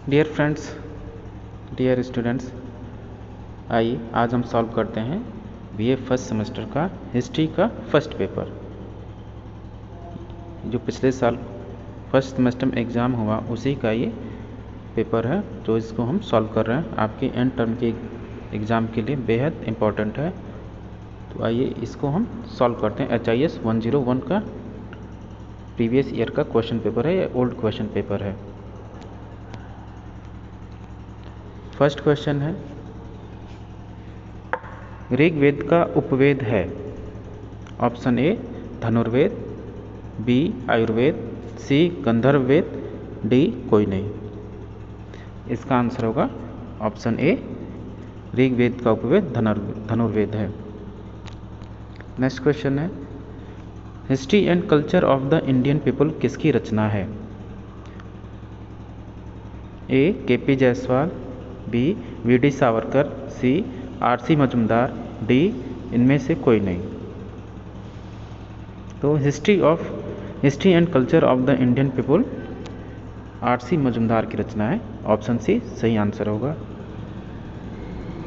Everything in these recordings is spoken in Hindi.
डियर फ्रेंड्स, डियर स्टूडेंट्स, आइए आज हम सॉल्व करते हैं बीए फर्स्ट सेमेस्टर का हिस्ट्री का फर्स्ट पेपर। जो पिछले साल फर्स्ट सेमेस्टर में एग्ज़ाम हुआ उसी का ये पेपर है, तो इसको हम सॉल्व कर रहे हैं। आपके एंड टर्म के एग्ज़ाम के लिए बेहद इम्पोर्टेंट है। तो आइए इसको हम सॉल्व करते हैं। HIS 101 का प्रीवियस ईयर का क्वेश्चन पेपर है, या ओल्ड क्वेश्चन पेपर है। फर्स्ट क्वेश्चन है, ऋग्वेद का उपवेद है। ऑप्शन ए धनुर्वेद, बी आयुर्वेद, सी गंधर्व वेद, डी कोई नहीं। इसका आंसर होगा ऑप्शन ए ऋग्वेद का उपवेद धनुर्वेद है। नेक्स्ट क्वेश्चन है, history and culture of the Indian people किसकी रचना है। A KP Jayaswal, B VD Savarkar, C RC Majumdar, D इनमें से कोई नहीं। तो history and culture of the Indian people RC Majumdar की रचना है। ऑप्शन सी सही आंसर होगा।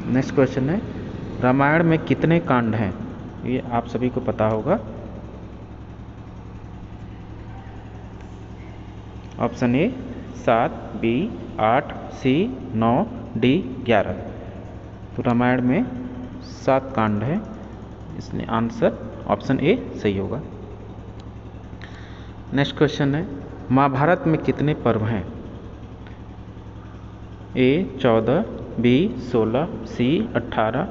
नेक्स्ट क्वेश्चन है, रामायण में कितने कांड हैं। ये आप सभी को पता होगा। Option A 7, B 8, C 9, D 11। तो रामायण में 7 कांड है, इसलिए आंसर ऑप्शन ए सही होगा। नेक्स्ट क्वेश्चन है, महाभारत में कितने पर्व हैं। ए 14, बी 16, सी 18,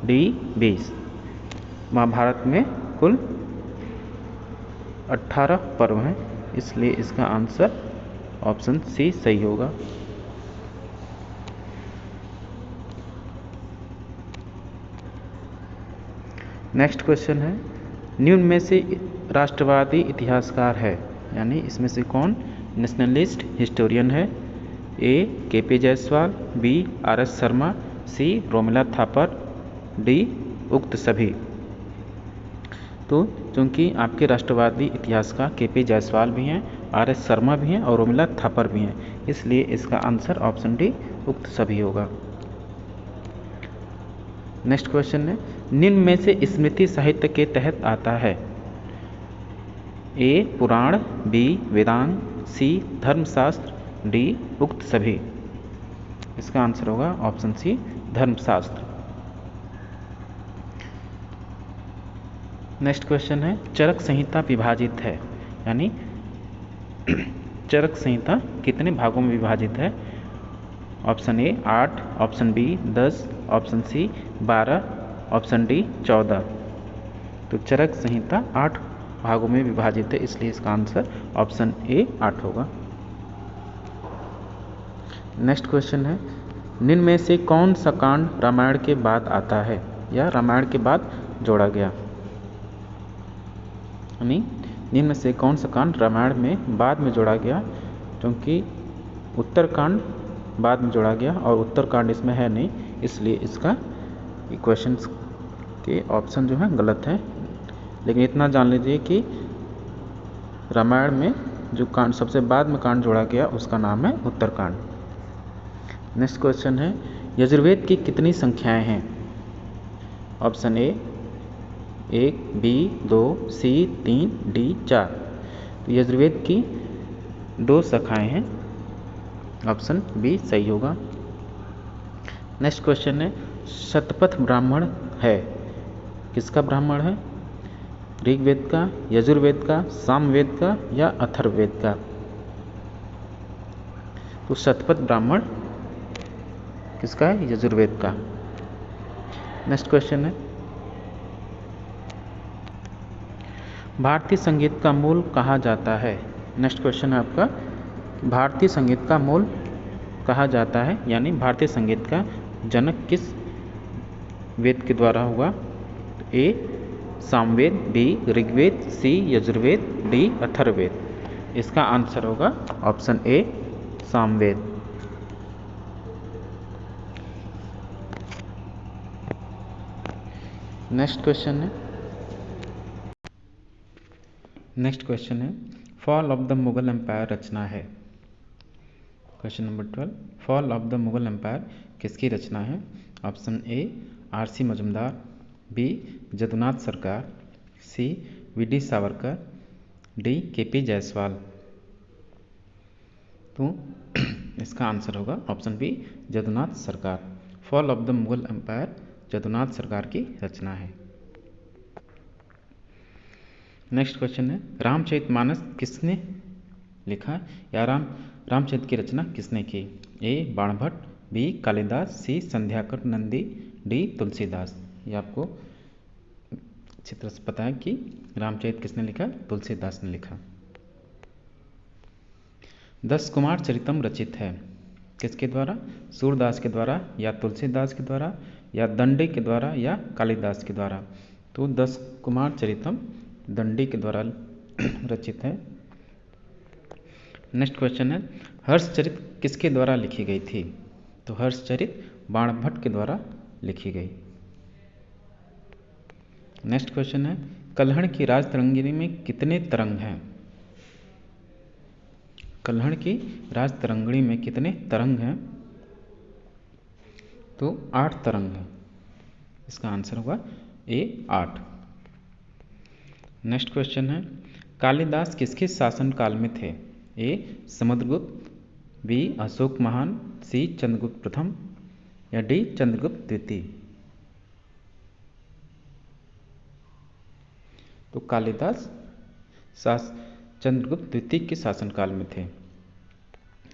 डी 20। महाभारत में कुल 18 पर्व हैं, इसलिए इसका आंसर ऑप्शन सी सही होगा। नेक्स्ट क्वेश्चन है, निम्न में से राष्ट्रवादी इतिहासकार है, यानी इसमें से कौन नेशनलिस्ट हिस्टोरियन है। A KP Jayaswal, B RS Sharma, C Romila Thapar, D उक्त सभी। तो चूंकि आपके राष्ट्रवादी इतिहासकार KP जायसवाल भी हैं, RS शर्मा भी हैं और रोमिला थापर भी हैं, इसलिए इसका आंसर ऑप्शन डी उक्त सभी होगा। नेक्स्ट क्वेश्चन है, निम्न में से स्मृति साहित्य के तहत आता है। ए पुराण, बी वेदांग, सी धर्मशास्त्र, डी उक्त सभी। इसका आंसर होगा ऑप्शन सी धर्मशास्त्र। नेक्स्ट क्वेश्चन है, चरक संहिता विभाजित है, यानी चरक संहिता कितने भागों में विभाजित है। Option A 8, option B 10, option C 12, option D 14। तो चरक संहिता 8 भागों में विभाजित है, इसलिए इसका आंसर ऑप्शन ए 8 होगा। नेक्स्ट क्वेश्चन है, निम्न में से कौन सा कांड रामायण के बाद आता है, या रामायण के बाद जोड़ा गया। यानी निम्न में से कौन सा कांड रामायण में बाद में जोड़ा गया, क्योंकि उत्तरकांड बाद में जोड़ा गया और उत्तरकांड इसमें है नहीं, इसलिए इसका क्वेश्चन के ऑप्शन जो है गलत है। लेकिन इतना जान लीजिए कि रामायण में जो कांड सबसे बाद में कांड जोड़ा गया उसका नाम है उत्तरकांड। नेक्स्ट क्वेश्चन है, यजुर्वेद की कितनी संख्याएं हैं। Option A 1, B 2, C 3, D 4। तो यजुर्वेद की 2 शाखाएं हैं, ऑप्शन बी सही होगा। नेक्स्ट क्वेश्चन है, शतपथ ब्राह्मण है, किसका ब्राह्मण है। ऋग्वेद का, यजुर्वेद का, सामवेद का या अथर्ववेद का। तो शतपथ ब्राह्मण किसका है, यजुर्वेद का। नेक्स्ट क्वेश्चन है, भारतीय संगीत का मूल कहा जाता है। नेक्स्ट क्वेश्चन है आपका, भारतीय संगीत का मूल कहा जाता है, यानी भारतीय संगीत का जनक किस वेद के द्वारा हुआ। A Samaveda, B Rigveda, C Yajurveda, D Atharvaveda. इसका आंसर होगा option A Samaveda. Next question है, fall of the Mughal empire रचना है। Question number 12, fall of the Mughal empire किसकी रचना है? Option A R C. Majumdar, B Jadunath Sarkar, C V D. Savarkar, D K P. Jayaswal. तो इसका आंसर होगा option B Jadunath Sarkar. Fall of the Mughal empire Jadunath Sarkar की रचना है। नेक्स्ट क्वेश्चन है, रामचरितमानस किसने लिखा या रामचरित की रचना किसने की? ए बाणभट्ट, बी कालिदास, सी संध्याकर नंदी, डी तुलसीदास। ये आपको अच्छी तरह से पता है कि रामचरित किसने लिखा? तुलसीदास ने लिखा। 10 कुमार चरितम रचित है किसके द्वारा? सूरदास के द्वारा या तुलसीदास के द्वारा या दंडी के द्वारा या कालिदास के द्वारा? तो 10 कुमार चरितम दंडी के द्वारा रचित है। नेक्स्ट क्वेश्चन है, हर्षचरित किसके द्वारा लिखी गई थी? तो हर्षचरित बाणभट्ट के द्वारा लिखी गई। नेक्स्ट क्वेश्चन है, कल्हड़ की राज तरंगिणी में कितने तरंग हैं? कल्हड़ की राज तरंगिणी में कितने तरंग हैं? तो 8 तरंग हैं। इसका आंसर होगा ए 8। नेक्स्ट क्वेश्चन है, कालिदास किसके शासनकाल में थे? ए समुद्रगुप्त, बी अशोक महान, सी चंद्रगुप्त प्रथम या डी चंद्रगुप्त द्वितीय? तो कालिदास चंद्रगुप्त द्वितीय के शासनकाल में थे।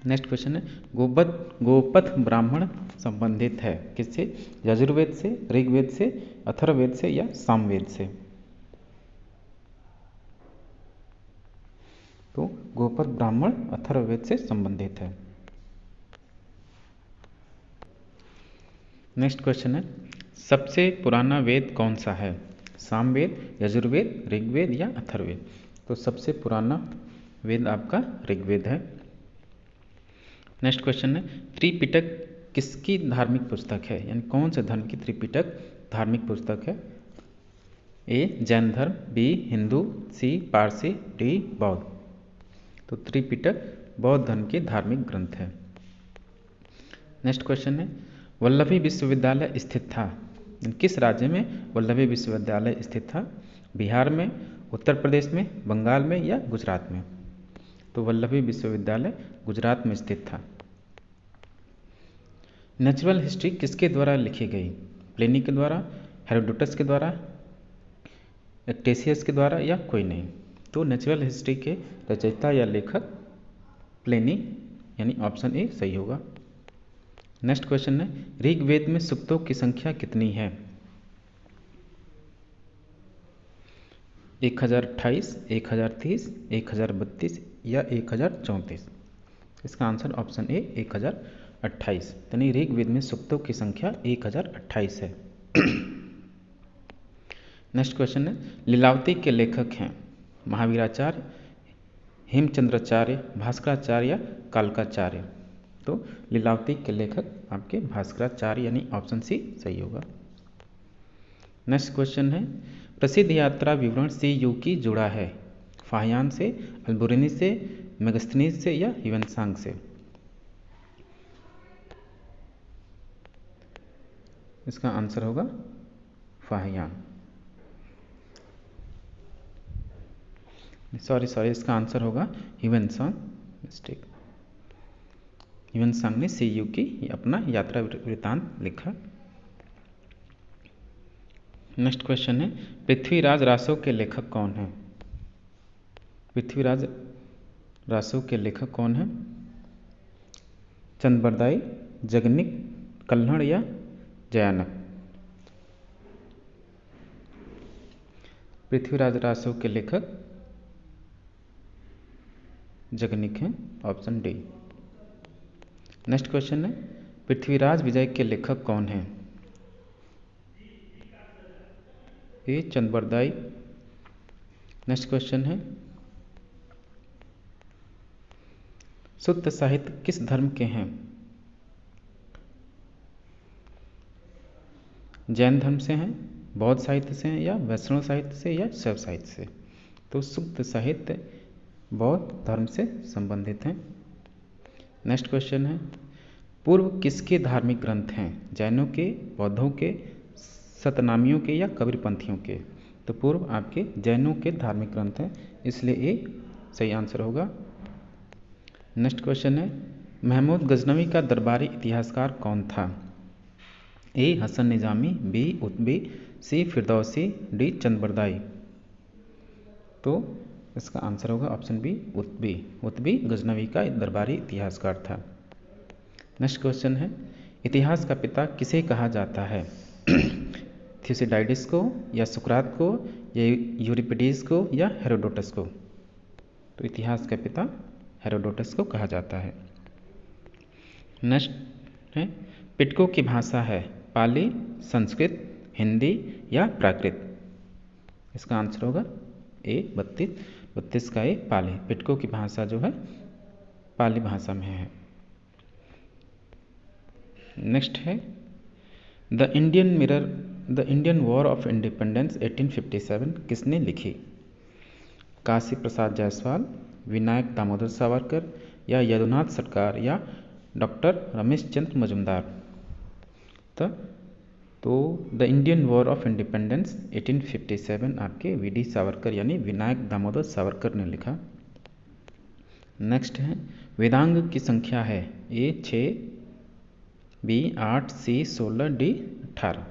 नेक्स्ट क्वेश्चन है, गोपथ ब्राह्मण संबंधित है किससे? यजुर्वेद से, ऋग्वेद से, अथर्ववेद से या सामवेद से? तो गोपथ ब्राह्मण अथर्ववेद से संबंधित है। नेक्स्ट क्वेश्चन है, सबसे पुराना वेद कौन सा है? सामवेद, यजुर्वेद, ऋग्वेद या अथर्ववेद? तो सबसे पुराना वेद आपका ऋग्वेद है। नेक्स्ट क्वेश्चन है, त्रिपिटक किसकी धार्मिक पुस्तक है? यानी कौन से धर्म की त्रिपिटक धार्मिक पुस्तक है? ए जैन धर्म, बी हिंदू, सी पारसी, डी बौद्ध? तो त्रिपिटक बौद्ध धर्म के धार्मिक ग्रंथ है। नेक्स्ट क्वेश्चन है, वल्लभी विश्वविद्यालय स्थित था किस राज्य में? वल्लभी विश्वविद्यालय स्थित था बिहार में, उत्तर प्रदेश में, बंगाल में या गुजरात में? तो वल्लभी विश्वविद्यालय गुजरात में स्थित था। नेचुरल हिस्ट्री किसके द्वारा लिखी गई? प्लिनी के द्वारा, हेरोडोटस के द्वारा, एक्टेशियस के द्वारा या कोई नहीं? तो नेचुरल हिस्ट्री के रचयिता या लेखक प्लिनी, यानी ऑप्शन ए सही होगा। नेक्स्ट क्वेश्चन है, ऋग्वेद में सूक्तों की संख्या कितनी है? 1028, 1030, 1032 या 1034? इसका आंसर ऑप्शन ए 1028, यानी ऋग्वेद में सूक्तों की संख्या 1028 है। नेक्स्ट क्वेश्चन है, लीलावती के लेखक हैं महावीराचार्य, हेमचंद्राचार्य, भास्कराचार्य या कालकाचार्य? तो लीलावती के लेखक आपके भास्कराचार्य, यानी ऑप्शन सी सही होगा। नेक्स्ट क्वेश्चन है, प्रसिद्ध यात्रा विवरण से युकी जुड़ा है? फाहियान से, अल्बुर्नी से, मेगस्थनीज से या ह्यूएनसांग से? इसका आंसर होगा फाहियान। सॉरी इसका आंसर होगा ह्यूएनसांग, मिस्टेक। ह्यूएनसांग ने सी युकी अपना यात्रा वृत्तांत लिखा। नेक्स्ट क्वेश्चन है, पृथ्वीराज रासो के लेखक कौन है? पृथ्वीराज रासो के लेखक कौन है? चंद्रबरदाई, जगनिक, कल्हड़ या जयानक? पृथ्वीराज रासो के लेखक जगनिक हैं, ऑप्शन डी। नेक्स्ट क्वेश्चन है, पृथ्वीराज विजय के लेखक कौन हैं? ए चंद्रबरदाई। नेक्स्ट क्वेश्चन है, सुत्त साहित्य किस धर्म के हैं? जैन धर्म से हैं, बौद्ध साहित्य से हैं या वैष्णव साहित्य से या शैव साहित्य से? तो सुत्त साहित्य बौद्ध धर्म से संबंधित हैं। नेक्स्ट क्वेश्चन है, पूर्व किसके धार्मिक ग्रंथ हैं? जैनों के, बौद्धों के, सतनामियों के या कबीरपंथियों के? तो पूर्व आपके जैनों के धार्मिक ग्रंथ हैं, इसलिए ये सही आंसर होगा। नेक्स्ट क्वेश्चन है, महमूद गजनवी का दरबारी इतिहासकार कौन था? ए हसन निजामी, बी उत्बी, सी फिरदौसी, डी चंदबरदाई। तो इसका आंसर होगा ऑप्शन बी उत्बी। उत्बी गजनवी का दरबारी इतिहासकार था। नेक्स्ट क्वेश्चन है, इतिहास का पिता किसे कहा जाता है? थ्यूसिडाइडिस को, या सुकरात को, या यूरिपिडीज को, या हेरोडोटस को? तो इतिहास का पिता हेरोडोटस को कहा जाता है। नेक्स्ट है, पिटको की भाषा है पाली, संस्कृत, हिंदी या प्राकृत? इसका आंसर होगा ए 32 का ए पाली। पिटको की भाषा जो है पाली भाषा में है। नेक्स्ट है, the Indian war of independence 1857 किसने लिखी? काशी प्रसाद जायसवाल, विनायक दामोदर सावरकर, या यदुनाथ सरकार, या डॉक्टर रमेश चंद्र मजुमदार? तो the Indian war of independence 1857 आपके वीडी सावरकर यानी विनायक दामोदर सावरकर ने लिखा। नेक्स्ट है, वेदांग की संख्या है ए 6, बी 8, सी 16, डी 18?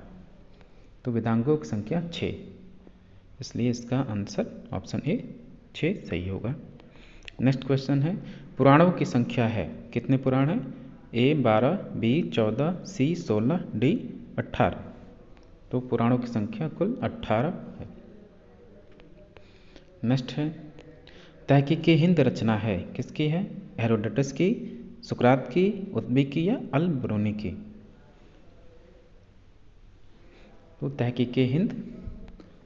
तो वेदांगों की संख्या 6, इसलिए इसका आंसर ऑप्शन ए 6 सही होगा। नेक्स्ट क्वेश्चन है, पुराणों की संख्या है, कितने पुराण हैं? ए 12, बी 14, सी 16, डी 18? तो पुराणों की संख्या कुल 18 है। नेक्स्ट है, तहकीक हिंद रचना है किसकी है? हेरोडोटस की, सुकरात की, उत्बी की, या अल बरूनी की? तो तहकीक हिंद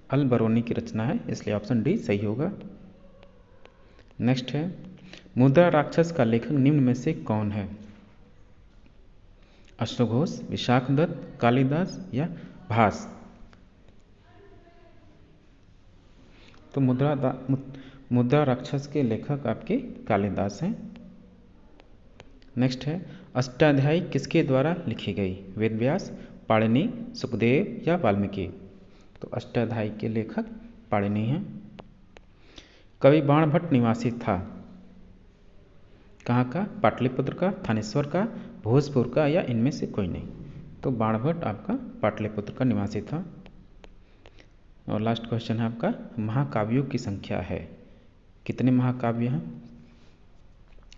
अल बरूनी की रचना है, इसलिए ऑप्शन डी सही होगा। नेक्स्ट है, मुद्रा राक्षस का लेखक निम्न में से कौन है? अश्वघोष, विशाखदत्त, कालिदास, या भास? तो मुद्रा राक्षस के लेखक आपके कालिदास हैं। नेक्स्ट है, अष्टाध्यायी किसके द्वारा लिखी गई? वेदव्यास, पाणिनि, सुखदेव, या वाल्मीकि? तो अष्टाध्यायी के लेखक पाणिनि हैं। कवि बाणभट्ट निवासी था कहाँ का? पाटलिपुत्र का, थानेश्वर का, भोजपुर का, या इनमें से कोई नहीं? तो बाणभट्ट आपका पाटलिपुत्र का निवासी था। और लास्ट क्वेश्चन है आपका, महाकाव्यों की संख्या है, कितने महाकाव्य हैं?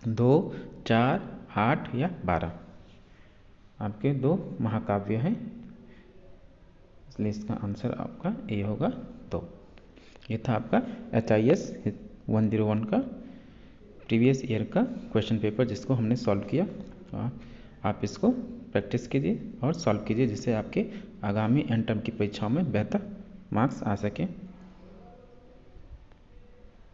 2, 4, 8 या 12? आपके 2 महाकाव्य हैं, इसलिए इसका आंसर आपका ए होगा 2। ये था आपका HIS 101 का प्रीवियस ईयर का क्वेश्चन पेपर, जिसको हमने सॉल्व किया। आप इसको प्रैक्टिस कीजिए और सॉल्व कीजिए, जिससे आपके आगामी एंड टर्म की परीक्षाओं में बेहतर मार्क्स आ सकें।